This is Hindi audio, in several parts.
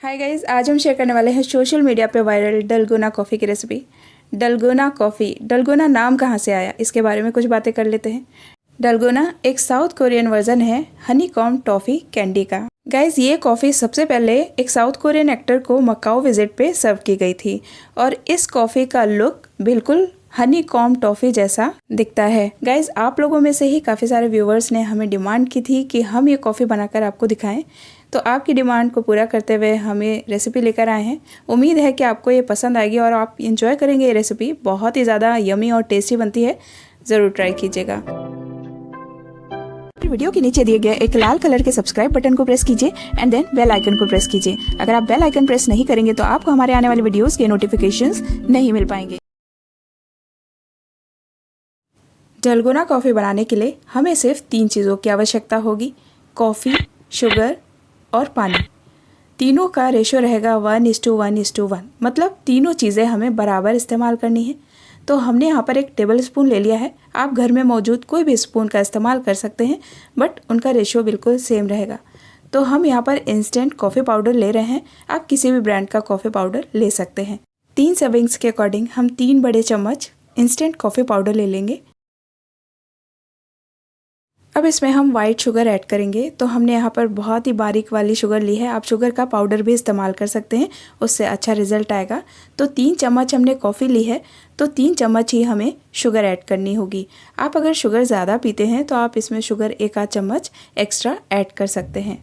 हाय गाइज़, आज हम शेयर करने वाले हैं सोशल मीडिया पे वायरल डलगोना कॉफ़ी की रेसिपी। डलगोना कॉफ़ी, डलगोना नाम कहाँ से आया, इसके बारे में कुछ बातें कर लेते हैं। डलगोना एक साउथ कोरियन वर्जन है हनीकॉम्ब टॉफ़ी कैंडी का। गाइज़, ये कॉफ़ी सबसे पहले एक साउथ कोरियन एक्टर को मकाओ विजिट पे सर्व की गई थी और इस कॉफ़ी का लुक बिल्कुल हनीकॉम्ब टॉफ़ी जैसा दिखता है। गाइज़, आप लोगों में से ही काफ़ी सारे व्यूवर्स ने हमें डिमांड की थी कि हम ये कॉफ़ी बनाकर आपको दिखाएं, तो आपकी डिमांड को पूरा करते हुए हम ये रेसिपी लेकर आए हैं। उम्मीद है कि आपको ये पसंद आएगी और आप इंजॉय करेंगे। ये रेसिपी बहुत ही ज़्यादा यमी और टेस्टी बनती है, ज़रूर ट्राई कीजिएगा। वीडियो के नीचे दिए गए एक लाल कलर के सब्सक्राइब बटन को प्रेस कीजिए एंड देन बेल आइकन को प्रेस कीजिए। अगर आप बेल आइकन प्रेस नहीं करेंगे तो आपको हमारे आने वाले वीडियोस के नोटिफिकेशंस नहीं मिल पाएंगे। डलगोना कॉफ़ी बनाने के लिए हमें सिर्फ 3 चीज़ों की आवश्यकता होगी: कॉफ़ी, शुगर और पानी। तीनों का रेशो रहेगा 1:1:1, मतलब तीनों चीज़ें हमें बराबर इस्तेमाल करनी है। तो हमने यहाँ पर एक टेबल स्पून ले लिया है। आप घर में मौजूद कोई भी स्पून का इस्तेमाल कर सकते हैं, बट उनका रेशो बिल्कुल सेम रहेगा। तो हम यहाँ पर इंस्टेंट कॉफ़ी पाउडर ले रहे हैं। आप किसी भी ब्रांड का कॉफ़ी पाउडर ले सकते हैं। 3 सर्विंग्स के अकॉर्डिंग हम 3 बड़े चम्मच इंस्टेंट कॉफ़ी पाउडर ले लेंगे। अब इसमें हम वाइट शुगर ऐड करेंगे। तो हमने यहाँ पर बहुत ही बारीक वाली शुगर ली है। आप शुगर का पाउडर भी इस्तेमाल कर सकते हैं, उससे अच्छा रिजल्ट आएगा। तो 3 चम्मच हमने कॉफ़ी ली है, तो 3 चम्मच ही हमें शुगर ऐड करनी होगी। आप अगर शुगर ज़्यादा पीते हैं तो आप इसमें शुगर 1 आध चम्मच एक्स्ट्रा ऐड कर सकते हैं।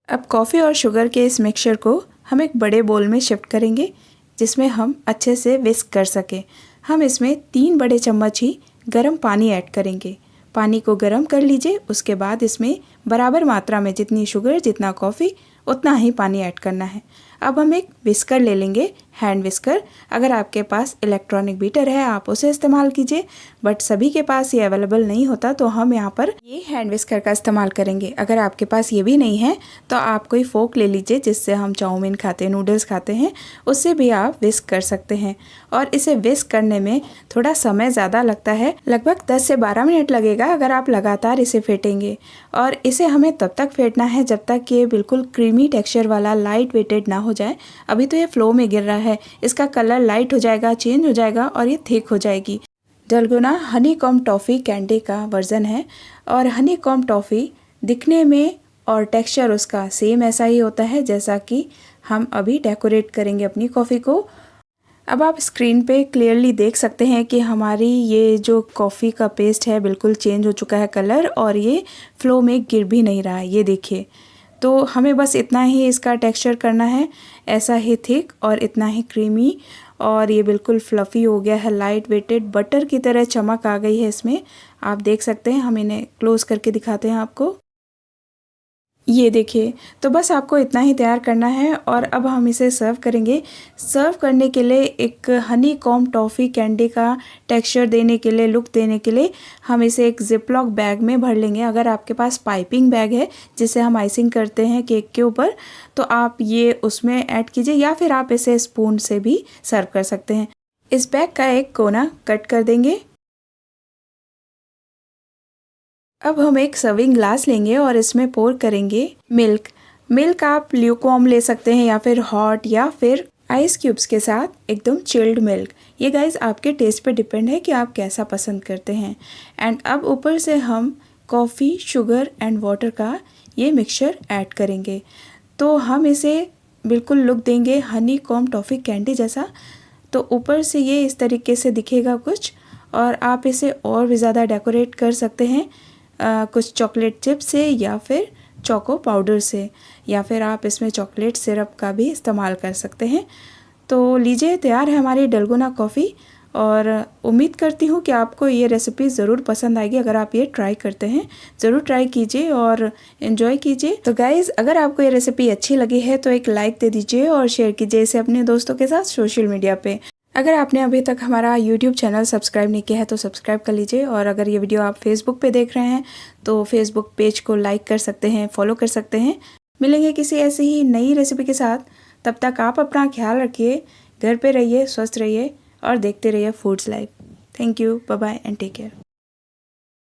अब कॉफ़ी और शुगर के इस मिक्सचर को हम एक बड़े बोल में शिफ्ट करेंगे, जिसमें हम अच्छे से विस्क कर सकें। हम इसमें 3 बड़े चम्मच ही गर्म पानी ऐड करेंगे। पानी को गर्म कर लीजिए। उसके बाद इसमें बराबर मात्रा में जितनी शुगर जितना कॉफ़ी उतना ही पानी ऐड करना है। अब हम एक विस्कर ले लेंगे, हैंड विस्कर। अगर आपके पास इलेक्ट्रॉनिक बीटर है आप उसे इस्तेमाल कीजिए, बट सभी के पास ये अवेलेबल नहीं होता, तो हम यहाँ पर ये हैंड विस्कर का इस्तेमाल करेंगे। अगर आपके पास ये भी नहीं है तो आप कोई फोक ले लीजिए, जिससे हम चाउमीन खाते हैं, नूडल्स खाते हैं, उससे भी आप विस्क कर सकते हैं। और इसे विस्क करने में थोड़ा समय ज़्यादा लगता है, लगभग 10 से 12 मिनट लगेगा अगर आप लगातार इसे फेंटेंगे। और इसे हमें तब तक फेंटना है जब तक ये बिल्कुल क्रीमी टेक्सचर वाला लाइट वेटेड ना हो जाए। अभी तो ये फ्लो में गिर रहा है, इसका कलर लाइट हो जाएगा, चेंज हो जाएगा और ये थिक हो जाएगी। डलगोना हनीकॉम्ब टॉफ़ी कैंडी का वर्जन है और हनीकॉम्ब टॉफ़ी दिखने में और टेक्सचर उसका सेम ऐसा ही होता है जैसा कि हम अभी डेकोरेट करेंगे अपनी कॉफ़ी को। अब आप स्क्रीन पे क्लियरली देख सकते हैं कि हमारी ये जो कॉफ़ी का पेस्ट है बिल्कुल चेंज हो चुका है कलर, और ये फ्लो में गिर भी नहीं रहा है, ये देखिए। तो हमें बस इतना ही इसका टेक्सचर करना है, ऐसा ही थिक और इतना ही क्रीमी, और ये बिल्कुल फ्लफ़ी हो गया है, लाइट वेटेड बटर की तरह चमक आ गई है इसमें। आप देख सकते हैं, हम इन्हें क्लोज़ करके दिखाते हैं आपको। ये देखिए, तो बस आपको इतना ही तैयार करना है और अब हम इसे सर्व करेंगे। सर्व करने के लिए एक हनीकॉम्ब टॉफ़ी कैंडी का टेक्सचर देने के लिए, लुक देने के लिए हम इसे एक ज़िप-लॉक बैग में भर लेंगे। अगर आपके पास पाइपिंग बैग है जिसे हम आइसिंग करते हैं केक के ऊपर, तो आप ये उसमें ऐड कीजिए, या फिर आप इसे स्पून से भी सर्व कर सकते हैं। इस बैग का एक कोना कट कर देंगे। अब हम एक सर्विंग ग्लास लेंगे और इसमें पोर करेंगे मिल्क। मिल्क आप ल्यूकवार्म ले सकते हैं या फिर हॉट, या फिर आइस क्यूब्स के साथ एकदम चिल्ड मिल्क। ये गाइस आपके टेस्ट पे डिपेंड है कि आप कैसा पसंद करते हैं। एंड अब ऊपर से हम कॉफ़ी, शुगर एंड वाटर का ये मिक्सचर ऐड करेंगे। तो हम इसे बिल्कुल लुक देंगे हनीकॉम्ब टॉफ़ी कैंडी जैसा। तो ऊपर से ये इस तरीके से दिखेगा कुछ, और आप इसे और भी ज़्यादा डेकोरेट कर सकते हैं कुछ चॉकलेट चिप से या फिर चोको पाउडर से, या फिर आप इसमें चॉकलेट सिरप का भी इस्तेमाल कर सकते हैं। तो लीजिए, तैयार है हमारी डलगोना कॉफ़ी, और उम्मीद करती हूँ कि आपको ये रेसिपी ज़रूर पसंद आएगी। अगर आप ये ट्राई करते हैं, ज़रूर ट्राई कीजिए और इन्जॉय कीजिए। तो गाइज़, अगर आपको ये रेसिपी अच्छी लगी है तो एक लाइक दे दीजिए और शेयर कीजिए इसे अपने दोस्तों के साथ सोशल मीडिया पे। अगर आपने अभी तक हमारा YouTube चैनल सब्सक्राइब नहीं किया है तो सब्सक्राइब कर लीजिए, और अगर ये वीडियो आप फेसबुक पे देख रहे हैं तो फेसबुक पेज को लाइक कर सकते हैं, फॉलो कर सकते हैं। मिलेंगे किसी ऐसी ही नई रेसिपी के साथ। तब तक आप अपना ख्याल रखिए, घर पे रहिए, स्वस्थ रहिए और देखते रहिए foods life. Thank you, bye bye and take care.